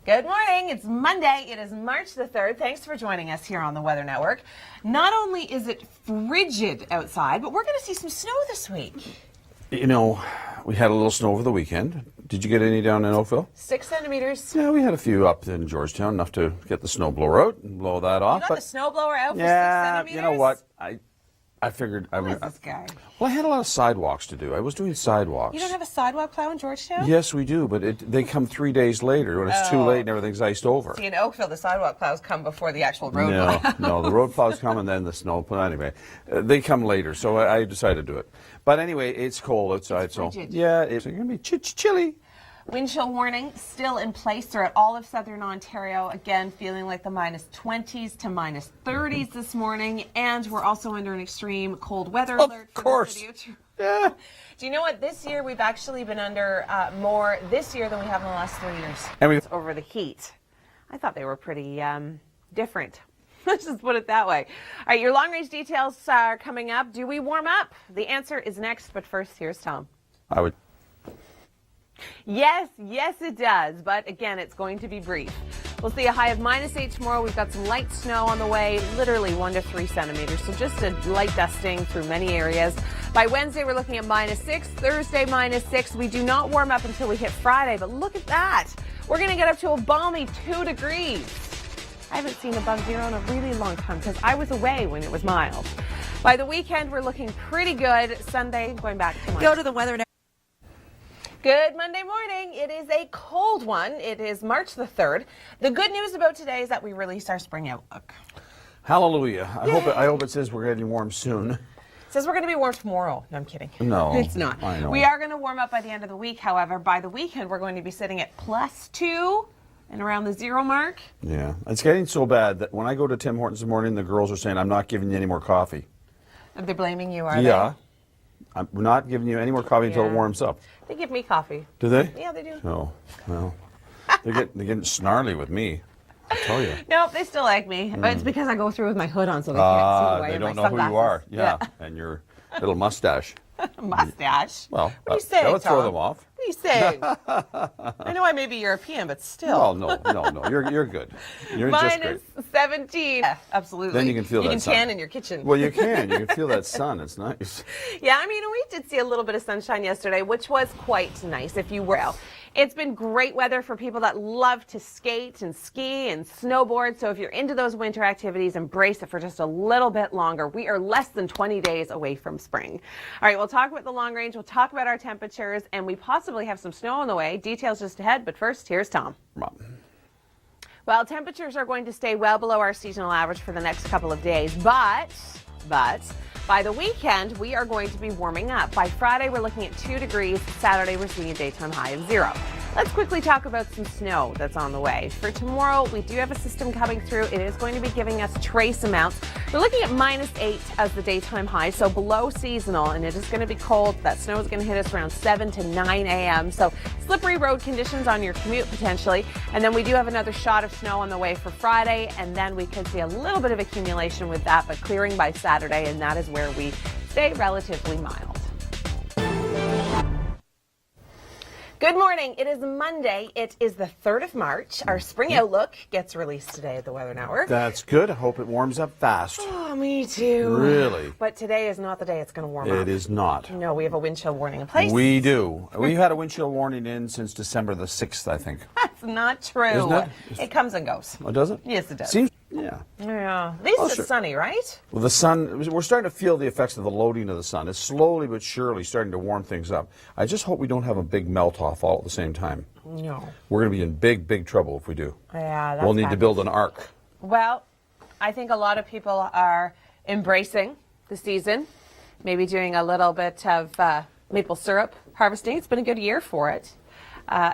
Good morning. It's Monday. It is March the 3rd. Thanks for joining us here on the Weather Network. Not only is it frigid outside, but we're going to see some snow this week. You know, we had a little snow over the weekend. Did you get any down in Oakville? 6 centimeters. Yeah, we had a few up in Georgetown, enough to get the snowblower out and blow that off. You got the snowblower out for 6 centimeters? You know what? I figured I Who would. is this guy? Well, I had a lot of sidewalks to do. I was doing sidewalks. You don't have a sidewalk plow in Georgetown? Yes, we do, but they come 3 days later when it's too late and everything's iced over. See, in Oakville, the sidewalk plows come before the actual road plow. No, the road plows come and then the snow plow. Anyway, they come later, so I decided to do it. But anyway, it's cold outside, so yeah, it's going to be chilly. Wind chill warning still in place throughout all of southern Ontario. Again, feeling like the minus 20s to minus 30s this morning. And we're also under an extreme cold weather alert for the city of Toronto. Yeah. Do you know what? This year we've actually been under more this year than we have in the last 3 years. And we over the heat. I thought they were pretty different. Let's just put it that way. All right, your long-range details are coming up. Do we warm up? The answer is next, but first, here's Tom. I would. Yes, it does. But again, it's going to be brief. We'll see a high of -8 tomorrow. We've got some light snow on the way, literally 1 to 3 centimeters. So just a light dusting through many areas. By Wednesday, we're looking at -6. Thursday, -6. We do not warm up until we hit Friday. But look at that. We're going to get up to a balmy 2 degrees. I haven't seen above zero in a really long time because I was away when it was mild. By the weekend, we're looking pretty good. Sunday, going back to Go to the weather. Good Monday morning. It is a cold one. It is March the 3rd. The good news about today is that we released our spring outlook. Hallelujah. I hope it says we're getting warm soon. It says we're going to be warm tomorrow. No, I'm kidding. No. It's not. I know. We are going to warm up by the end of the week. However, by the weekend, we're going to be sitting at +2 and around the 0 mark. Yeah. It's getting so bad that when I go to Tim Hortons in the morning, the girls are saying, I'm not giving you any more coffee. They're blaming you, are Yeah. I'm not giving you any more coffee until it warms up. they? They give me coffee. Do they? Yeah, they do. Oh, well. They're getting snarly with me. I tell you. Nope, they still like me. But it's because I go through with my hood on so they can't see the way They of don't my know who you are. sunglasses. Yeah. And your little mustache. Mustache. Well, what are you saying, that would throw Tom? them off. What are you saying? I know I may be European, but still. Oh, no. You're good. You're just great. -17. Yeah, absolutely. Then you can feel that You can sun. tan in your kitchen. Well, you can. You can feel that sun. It's nice. Yeah, I mean, we did see a little bit of sunshine yesterday, which was quite nice, if you will. It's been great weather for people that love to skate and ski and snowboard. So if you're into those winter activities, embrace it for just a little bit longer. We are less than 20 days away from spring. All right, we'll talk about the long range. We'll talk about our temperatures, and we possibly have some snow on the way. Details just ahead. But first, here's Tom. Well, temperatures are going to stay well below our seasonal average for the next couple of days. But by the weekend, we are going to be warming up. By Friday, we're looking at 2 degrees. Saturday, we're seeing a daytime high of 0. Let's quickly talk about some snow that's on the way. For tomorrow, we do have a system coming through. It is going to be giving us trace amounts. We're looking at -8 as the daytime high, so below seasonal, and it is going to be cold. That snow is going to hit us around 7 to 9 a.m., so slippery road conditions on your commute potentially. And then we do have another shot of snow on the way for Friday, and then we could see a little bit of accumulation with that, but clearing by Saturday, and that is where we stay relatively mild. Good morning. It is Monday. It is the 3rd of March. Our spring outlook gets released today at the Weather Network. That's good. I hope it warms up fast. Oh, me too. Really? But today is not the day it's going to warm up. It is not. No, we have a wind chill warning in place. We do. We've had a wind chill warning in since December the 6th, I think. That's not true. Isn't it? It comes and goes. Oh, does it? Yes, it does. Seems, yeah. Yeah. At least it's sure. sunny, right? Well, the sun, we're starting to feel the effects of the loading of the sun. It's slowly but surely starting to warm things up. I just hope we don't have a big melt-off all at the same time. No. We're going to be in big trouble if we do. Yeah, that's We'll need to bad. build an ark. Well, I think a lot of people are embracing the season, maybe doing a little bit of maple syrup harvesting. It's been a good year for it.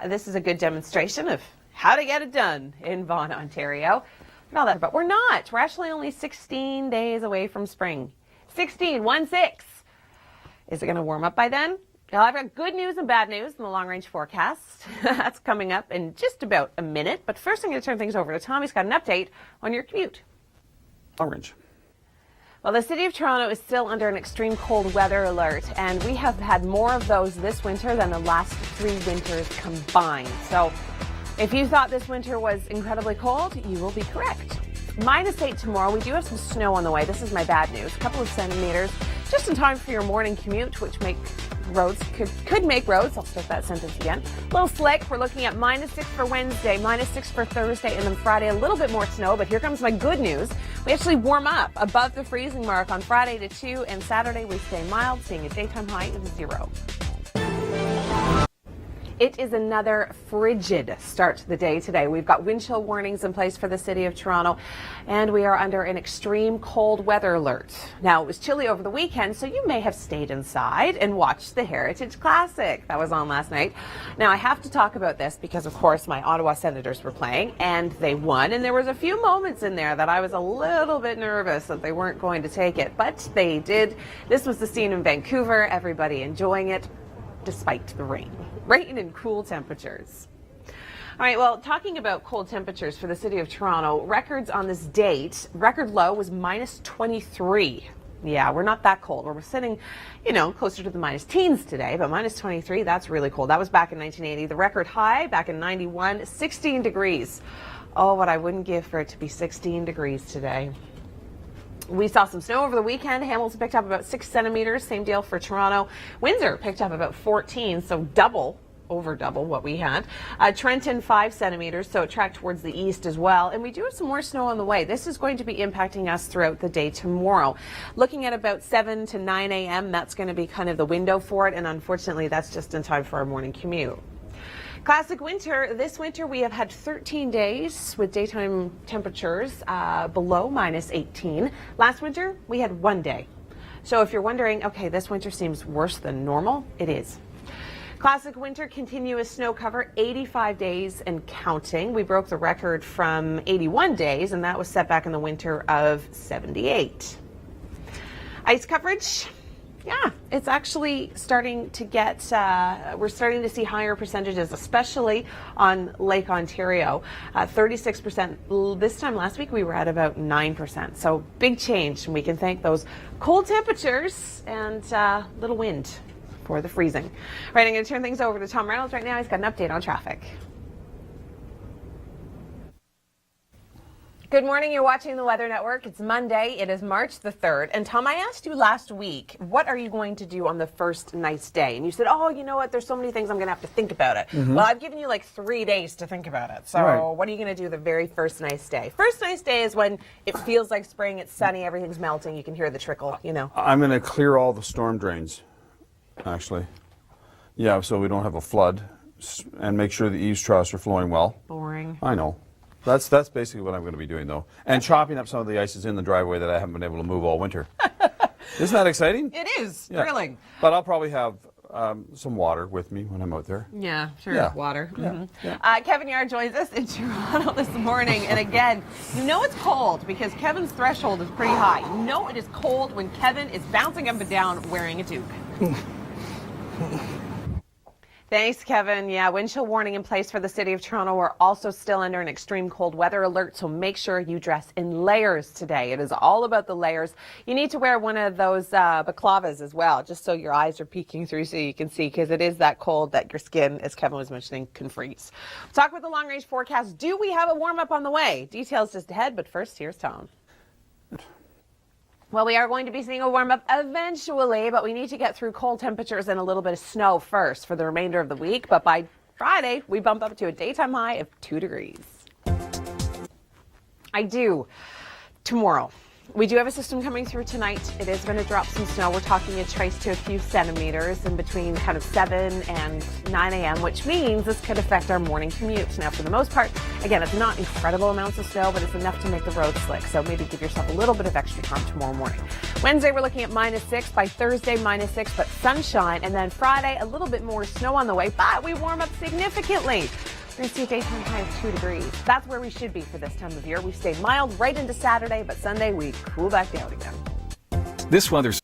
This is a good demonstration of how to get it done in Vaughan, Ontario. And all that, but we're not. We're actually only 16 days away from spring. 16. Is it going to warm up by then? Well, I've got good news and bad news in the long-range forecast. That's coming up in just about a minute. But first, I'm going to turn things over to Tom. He's got an update on your commute. Orange. Well, the city of Toronto is still under an extreme cold weather alert, and we have had more of those this winter than the last 3 winters combined. So If you thought this winter was incredibly cold, you will be correct. -8 tomorrow. We do have some snow on the way. This is my bad news. A couple of centimeters just in time for your morning commute, which could make roads. I'll start that sentence again. A little slick. We're looking at -6 for Wednesday, -6 for Thursday, and then Friday a little bit more snow. But here comes my good news. We actually warm up above the freezing mark on Friday to 2, and Saturday we stay mild, seeing a daytime high of 0. It is another frigid start to the day today. We've got wind chill warnings in place for the city of Toronto, and we are under an extreme cold weather alert. Now, it was chilly over the weekend, so you may have stayed inside and watched the Heritage Classic. That was on last night. Now, I have to talk about this because, of course, my Ottawa Senators were playing, and they won, and there was a few moments in there that I was a little bit nervous that they weren't going to take it, but they did. This was the scene in Vancouver, everybody enjoying it, despite the rain and cool temperatures. All right, well, talking about cold temperatures for the city of Toronto, records on this date, record low was -23. Yeah, we're not that cold. We're sitting, closer to the minus teens today, but -23, that's really cold. That was back in 1980. The record high back in 91, 16 degrees. Oh, what I wouldn't give for it to be 16 degrees today. We saw some snow over the weekend. Hamilton picked up about 6 centimeters. Same deal for Toronto. Windsor picked up about 14, so over double what we had. Trenton 5 centimeters, so it tracked towards the east as well. And we do have some more snow on the way. This is going to be impacting us throughout the day tomorrow. Looking at about 7 to 9 a.m., that's going to be kind of the window for it. And unfortunately, that's just in time for our morning commute. Classic winter. This winter we have had 13 days with daytime temperatures below -18. Last winter we had 1 day. So if you're wondering, okay, this winter seems worse than normal, it is. Classic winter continuous snow cover, 85 days and counting. We broke the record from 81 days, and that was set back in the winter of 78. Ice coverage. Yeah, it's actually starting to get, we're starting to see higher percentages, especially on Lake Ontario. 36%. This time last week, we were at about 9%. So big change, and we can thank those cold temperatures and little wind for the freezing. All right, I'm going to turn things over to Tom Reynolds right now. He's got an update on traffic. Good morning. You're watching the Weather Network. It's Monday. It is March the 3rd. And Tom, I asked you last week, what are you going to do on the first nice day? And you said, oh, you know what? There's so many things I'm going to have to think about it. Mm-hmm. Well, I've given you like 3 days to think about it. So What are you going to do the very first nice day? First nice day is when it feels like spring. It's sunny. Everything's melting. You can hear the trickle, I'm going to clear all the storm drains, actually. Yeah, so we don't have a flood, and make sure the eaves troughs are flowing well. Boring. I know. That's basically what I'm going to be doing, though. And chopping up some of the ices in the driveway that I haven't been able to move all winter. Isn't that exciting? It is. Yeah. Thrilling. But I'll probably have some water with me when I'm out there. Yeah, sure. Yeah. Water. Yeah. Mm-hmm. Yeah. Kevin Yard joins us in Toronto this morning. And again, it's cold because Kevin's threshold is pretty high. It is cold when Kevin is bouncing up and down wearing a toque. Thanks, Kevin. Yeah, wind chill warning in place for the city of Toronto. We're also still under an extreme cold weather alert, so make sure you dress in layers today. It is all about the layers. You need to wear one of those balaclavas as well, just so your eyes are peeking through so you can see, because it is that cold that your skin, as Kevin was mentioning, can freeze. Talk about the long-range forecast. Do we have a warm-up on the way? Details just ahead, but first, here's Tom. Well, we are going to be seeing a warm-up eventually, but we need to get through cold temperatures and a little bit of snow first for the remainder of the week. But by Friday, we bump up to a daytime high of 2 degrees. Tomorrow. We do have a system coming through tonight. It is going to drop some snow. We're talking a trace to a few centimeters in between kind of 7 and 9 a.m., which means this could affect our morning commute. Now, for the most part, again, it's not incredible amounts of snow, but it's enough to make the road slick. So maybe give yourself a little bit of extra time tomorrow morning. Wednesday, we're looking at -6. By Thursday, -6, but sunshine. And then Friday, a little bit more snow on the way, but we warm up significantly. We're going to see a daytime high of 2 degrees. That's where we should be for this time of year. We stay mild right into Saturday, but Sunday we cool back down again. This weather's...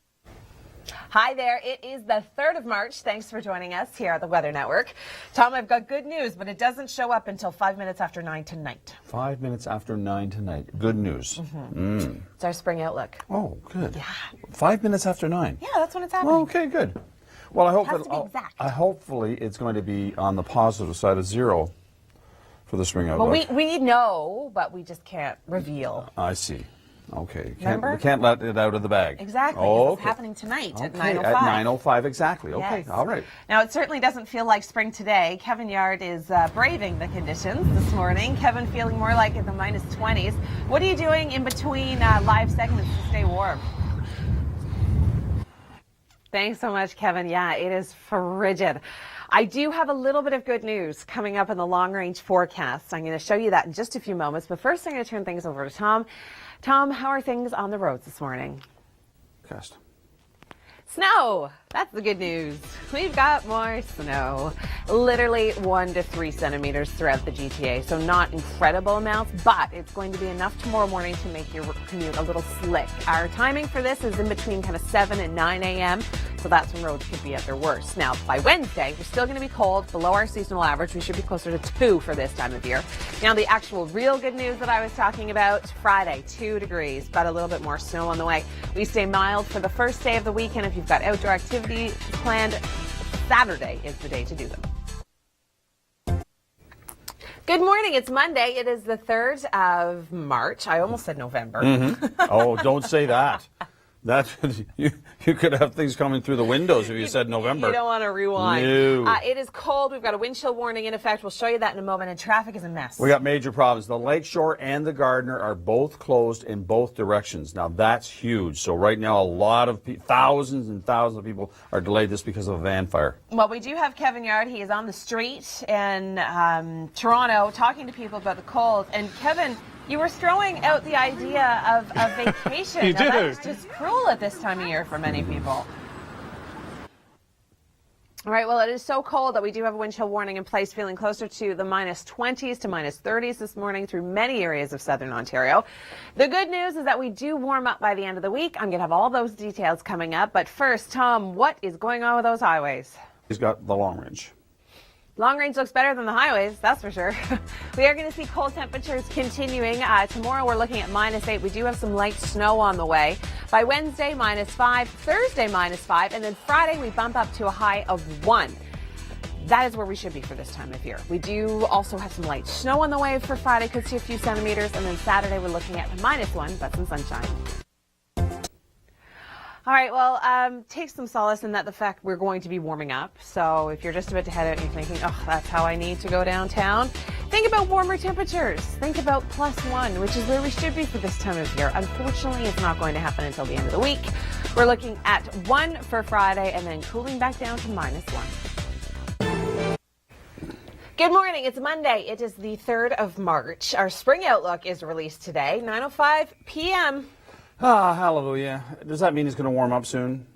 Hi there. It is the 3rd of March. Thanks for joining us here at the Weather Network. Tom, I've got good news, but it doesn't show up until 5 minutes after 9 tonight. 5 minutes after 9 tonight. Good news. Mm-hmm. It's our spring outlook. Oh, good. Yeah. 5 minutes after 9. Yeah, that's when it's happening. Oh, okay, good. Well, I hope It has to be exact. hopefully it's going to be on the positive side of 0 for the spring outlook. Well, we know, but we just can't reveal. I see. Okay. Remember? We can't let it out of the bag. Exactly. Oh, It's happening tonight at okay. 9:05. At 9:05, exactly. Okay, Yes. all right. Now, it certainly doesn't feel like spring today. Kevin Yard is braving the conditions this morning. Kevin feeling more like in the minus 20s. What are you doing in between live segments to stay warm? Thanks so much, Kevin. Yeah, it is frigid. I do have a little bit of good news coming up in the long-range forecast. I'm going to show you that in just a few moments. But first, I'm going to turn things over to Tom. Tom, how are things on the roads this morning? Cast. Snow. That's the good news. We've got more snow. Literally 1 to 3 centimeters throughout the GTA. So not incredible amounts, but it's going to be enough tomorrow morning to make your commute a little slick. Our timing for this is in between kind of 7 and 9 a.m. So that's when roads could be at their worst. Now, by Wednesday, we're still going to be cold, below our seasonal average. We should be closer to 2 for this time of year. Now, the actual real good news that I was talking about, Friday, 2 degrees, but a little bit more snow on the way. We stay mild for the first day of the weekend. If you've got outdoor activities planned, Saturday is the day to do them. Good morning. It's Monday. It is the 3rd of March. I almost said November. Oh, don't say that. That you could have things coming through the windows if you said November. You don't want to rewind. No. It is cold. We've got a wind chill warning in effect. We'll show you that in a moment. And traffic is a mess. We got major problems. The Lakeshore and the Gardiner are both closed in both directions. Now, that's huge. So right now, a lot of thousands and thousands of people are delayed just because of a van fire. Well, we do have Kevin Yard. He is on the street in Toronto talking to people about the cold. And Kevin, you were throwing out the idea of a vacation. You now, do. That's just cruel at this time of year for many people. All right, well, it is so cold that we do have a wind chill warning in place, feeling closer to the minus 20s to minus 30s this morning through many areas of southern Ontario. The good news is that we do warm up by the end of the week. I'm going to have all those details coming up. But first, Tom, what is going on with those highways? He's got the long range. Long range looks better than the highways, that's for sure. We are going to see cold temperatures continuing. Tomorrow we're looking at minus 8. We do have some light snow on the way. By Wednesday, minus 5. Thursday, minus 5. And then Friday, we bump up to a high of 1. That is where we should be for this time of year. We do also have some light snow on the way for Friday. Could see a few centimeters. And then Saturday, we're looking at minus 1, but some sunshine. All right, well, take some solace in that the fact we're going to be warming up. So if you're just about to head out and you're thinking, oh, that's how I need to go downtown, think about warmer temperatures. Think about +1, which is where we should be for this time of year. Unfortunately, it's not going to happen until the end of the week. We're looking at 1 for Friday and then cooling back down to -1. Good morning. It's Monday. It is the 3rd of March. Our spring outlook is released today, 9:05 p.m. Ah, hallelujah. Does that mean it's going to warm up soon?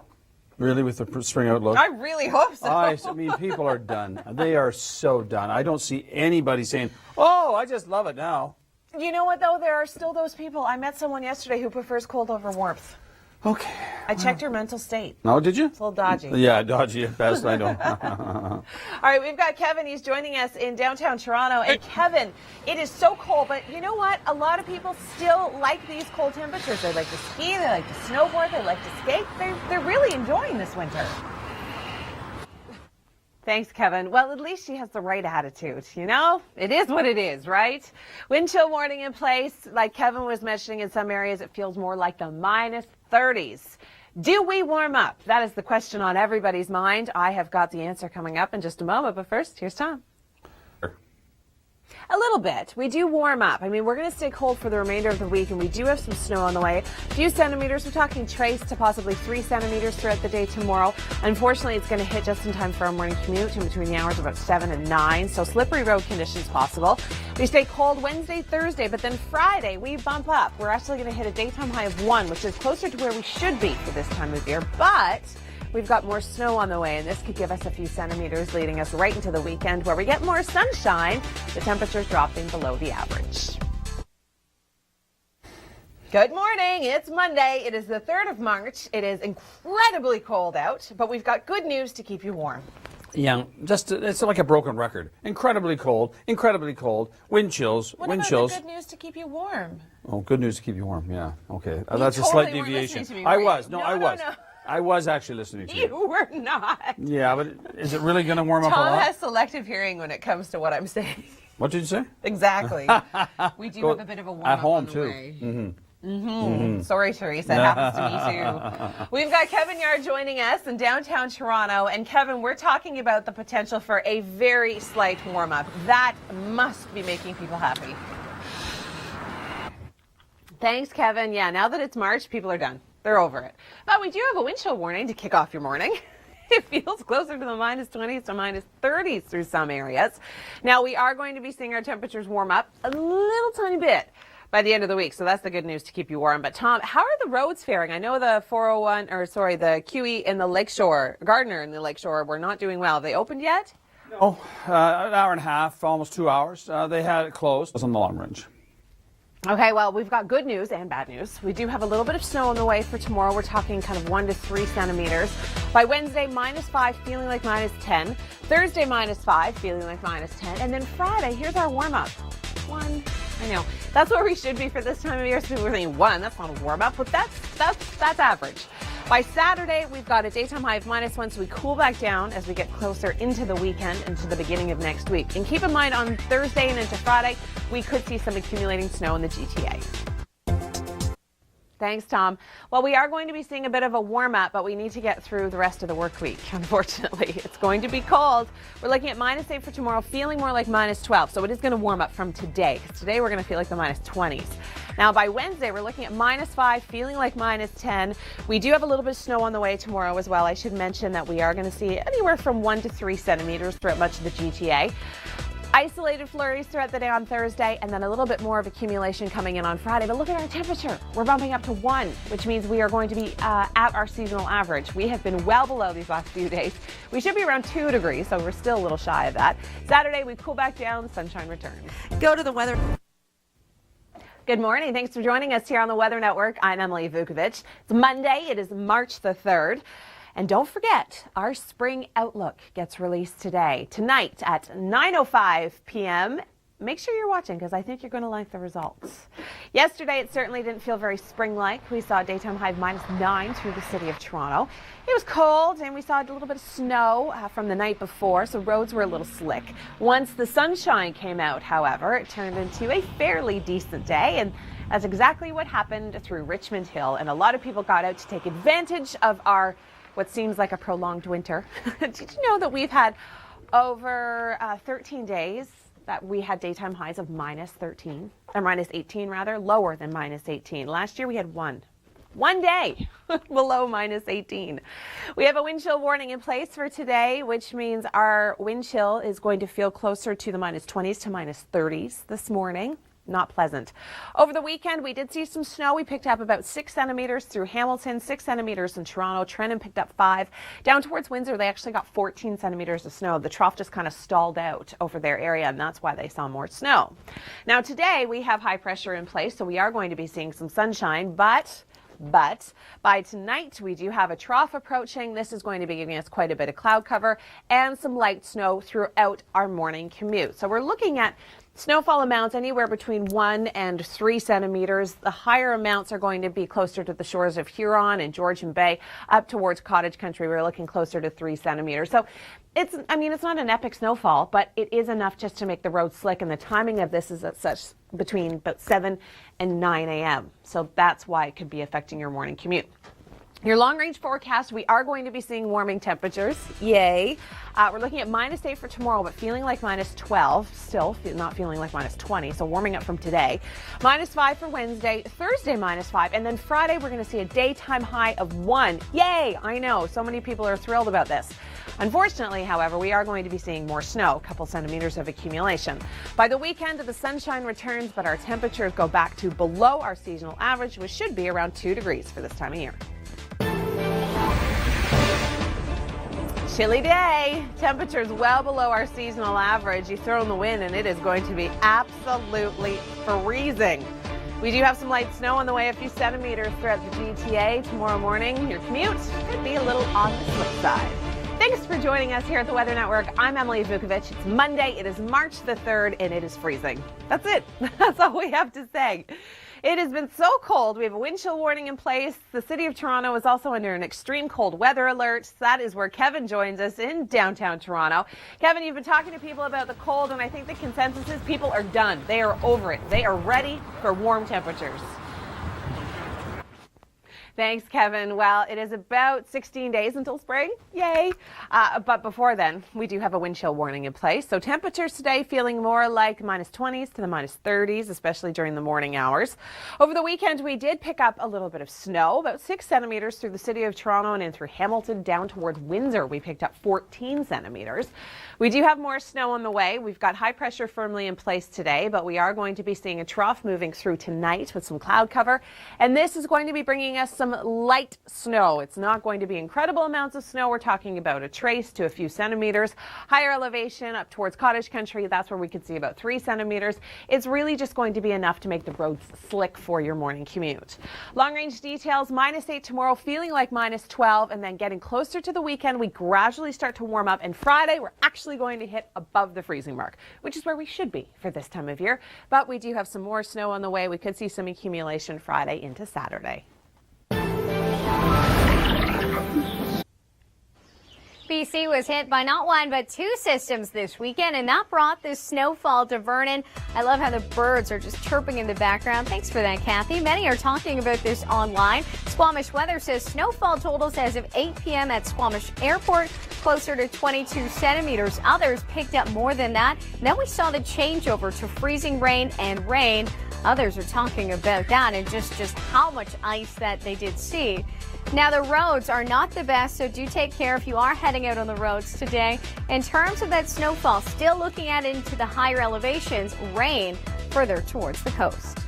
Really, with the spring outlook? I really hope so. I mean, people are done. They are so done. I don't see anybody saying, oh, I just love it now. You know what, though? There are still those people. I met someone yesterday who prefers cold over warmth. Okay. I checked your mental state. No, did you? It's a little dodgy. Yeah, dodgy at best, I know. All right, we've got Kevin. He's joining us in downtown Toronto. And Kevin, it is so cold, but you know what? A lot of people still like these cold temperatures. They like to ski, they like to snowboard, they like to skate. They're really enjoying this winter. Thanks, Kevin. Well, at least she has the right attitude, you know? It is what it is, right? Wind chill warning in place. Like Kevin was mentioning, in some areas it feels more like the -30s. Do we warm up? That is the question on everybody's mind. I have got the answer coming up in just a moment, but first, here's Tom. A little bit. We do warm up. I mean, we're going to stay cold for the remainder of the week, and we do have some snow on the way. A few centimeters. We're talking trace to possibly 3 centimeters throughout the day tomorrow. Unfortunately, it's going to hit just in time for our morning commute in between the hours of about 7 and 9, so slippery road conditions possible. We stay cold Wednesday, Thursday, but then Friday, we bump up. We're actually going to hit a daytime high of 1, which is closer to where we should be for this time of year, but we've got more snow on the way, and this could give us a few centimeters, leading us right into the weekend where we get more sunshine. The temperature's dropping below the average. Good morning. It's Monday. It is the 3rd of March. It is incredibly cold out, but we've got good news to keep you warm. Yeah, it's like a broken record. Incredibly cold, wind chills, What wind about chills. the good news to keep you warm? Oh, good news to keep you warm, yeah. Okay, You that's a totally slight weren't deviation. listening to me, I were you? was. No, I was. No. I was actually listening to you. You were not. Yeah, but is it really going to warm up a Tom lot? has selective hearing when it comes to what I'm saying. What did you say? Exactly. We do have a bit of a warm-up at home on the too. way. Sorry, Teresa. It happens to me too. We've got Kevin Yard joining us in downtown Toronto. And Kevin, we're talking about the potential for a very slight warm-up. That must be making people happy. Thanks, Kevin. Yeah, now that it's March, people are done. They're over it. But we do have a wind chill warning to kick off your morning. It feels closer to the minus 20s to minus 30s through some areas. Now, we are going to be seeing our temperatures warm up a little tiny bit by the end of the week. So that's the good news to keep you warm. But Tom, how are the roads faring? I know the the QE in the Lakeshore, Gardner in the Lakeshore, were not doing well. Have they opened yet? No, an hour and a half, almost 2 hours. They had it closed. It was on the long range. Okay, well, we've got good news and bad news. We do have a little bit of snow on the way for tomorrow. We're talking kind of 1 to 3 centimeters. By Wednesday, minus 5, feeling like minus 10. Thursday, minus 5, feeling like minus 10. And then Friday, here's our warm-up. 1. I know. That's where we should be for this time of year. So people are thinking 1, that's not a warm-up, but that's average. By Saturday, we've got a daytime high of minus 1, so we cool back down as we get closer into the weekend, into the beginning of next week. And keep in mind, on Thursday and into Friday, we could see some accumulating snow in the GTA. Thanks, Tom. Well, we are going to be seeing a bit of a warm-up, but we need to get through the rest of the work week, unfortunately. It's going to be cold. We're looking at minus 8 for tomorrow, feeling more like minus 12. So it is going to warm up from today, because today we're going to feel like the minus 20s. Now, by Wednesday, we're looking at minus 5, feeling like minus 10. We do have a little bit of snow on the way tomorrow as well. I should mention that we are going to see anywhere from 1 to 3 centimeters throughout much of the GTA. Isolated flurries throughout the day on Thursday, and then a little bit more of accumulation coming in on Friday. But look at our temperature. We're bumping up to 1, which means we are going to be at our seasonal average. We have been well below these last few days. We should be around 2 degrees, so we're still a little shy of that. Saturday, we cool back down, sunshine returns. Go to the weather. Good morning. Thanks for joining us here on the Weather Network. I'm Emily Vukovic. It's Monday. It is March the 3rd. And don't forget, our spring outlook gets released today, tonight at 9:05 p.m. Make sure you're watching because I think you're going to like the results. Yesterday, it certainly didn't feel very spring-like. We saw a daytime high of minus 9 through the city of Toronto. It was cold, and we saw a little bit of snow from the night before, so roads were a little slick. Once the sunshine came out, however, it turned into a fairly decent day, and that's exactly what happened through Richmond Hill. And a lot of people got out to take advantage of our what seems like a prolonged winter. Did you know that we've had over 13 days that we had daytime highs of minus 13, or minus 18 rather, lower than minus 18. Last year we had one day below minus 18. We have a wind chill warning in place for today, which means our wind chill is going to feel closer to the minus 20s to minus 30s this morning. Not pleasant. Over the weekend, we did see some snow. We picked up about 6 centimeters through Hamilton, 6 centimeters in Toronto. Trenton picked up 5. Down towards Windsor, they actually got 14 centimeters of snow. The trough just kind of stalled out over their area, and that's why they saw more snow. Now, today, we have high pressure in place, so we are going to be seeing some sunshine, but by tonight, we do have a trough approaching. This is going to be giving us quite a bit of cloud cover and some light snow throughout our morning commute. So we're looking at snowfall amounts anywhere between 1 and 3 centimeters. The higher amounts are going to be closer to the shores of Huron and Georgian Bay, up towards Cottage Country. We're looking closer to 3 centimeters. So it's not an epic snowfall, but it is enough just to make the road slick. And the timing of this is at such between about 7 and 9 a.m. So that's why it could be affecting your morning commute. Your long-range forecast, we are going to be seeing warming temperatures. Yay. We're looking at minus 8 for tomorrow, but feeling like minus 12. Still not feeling like minus 20, so warming up from today. Minus 5 for Wednesday. Thursday, minus 5. And then Friday, we're going to see a daytime high of 1. Yay! I know. So many people are thrilled about this. Unfortunately, however, we are going to be seeing more snow, a couple centimeters of accumulation. By the weekend, the sunshine returns, but our temperatures go back to below our seasonal average, which should be around 2 degrees for this time of year. Chilly day. Temperatures well below our seasonal average. You throw in the wind and it is going to be absolutely freezing. We do have some light snow on the way, a few centimeters throughout the GTA tomorrow morning. Your commute could be a little on the slip side. Thanks for joining us here at the Weather Network. I'm Emily Vukovic. It's Monday. It is March the 3rd, and it is freezing. That's it. That's all we have to say. It has been so cold. We have a wind chill warning in place. The city of Toronto is also under an extreme cold weather alert. That is where Kevin joins us in downtown Toronto. Kevin, you've been talking to people about the cold, and I think the consensus is people are done. They are over it. They are ready for warm temperatures. Thanks, Kevin. Well, it is about 16 days until spring. Yay. But before then, we do have a wind chill warning in place. So temperatures today feeling more like -20s to the -30s, especially during the morning hours. Over the weekend, we did pick up a little bit of snow, about 6 centimeters through the city of Toronto and in through Hamilton down towards Windsor. We picked up 14 centimeters. We do have more snow on the way. We've got high pressure firmly in place today, but we are going to be seeing a trough moving through tonight with some cloud cover. And this is going to be bringing us some light snow. It's not going to be incredible amounts of snow. We're talking about a trace to a few centimeters. Higher elevation up towards cottage country, that's where we could see about 3 centimeters. It's really just going to be enough to make the roads slick for your morning commute. Long range details, -8 tomorrow, feeling like -12, and then getting closer to the weekend, we gradually start to warm up. And Friday, we're actually going to hit above the freezing mark, which is where we should be for this time of year. But we do have some more snow on the way. We could see some accumulation Friday into Saturday. BC was hit by not one but 2 systems this weekend, and that brought this snowfall to Vernon. I love how the birds are just chirping in the background. Thanks for that, Kathy. Many are talking about this online. Squamish Weather says snowfall totals as of 8 p.m. at Squamish Airport, closer to 22 centimeters. Others picked up more than that. And then we saw the changeover to freezing rain and rain. Others are talking about that and just how much ice that they did see. Now, the roads are not the best, so do take care if you are heading out on the roads today. In terms of that snowfall, still looking at into the higher elevations, rain further towards the coast.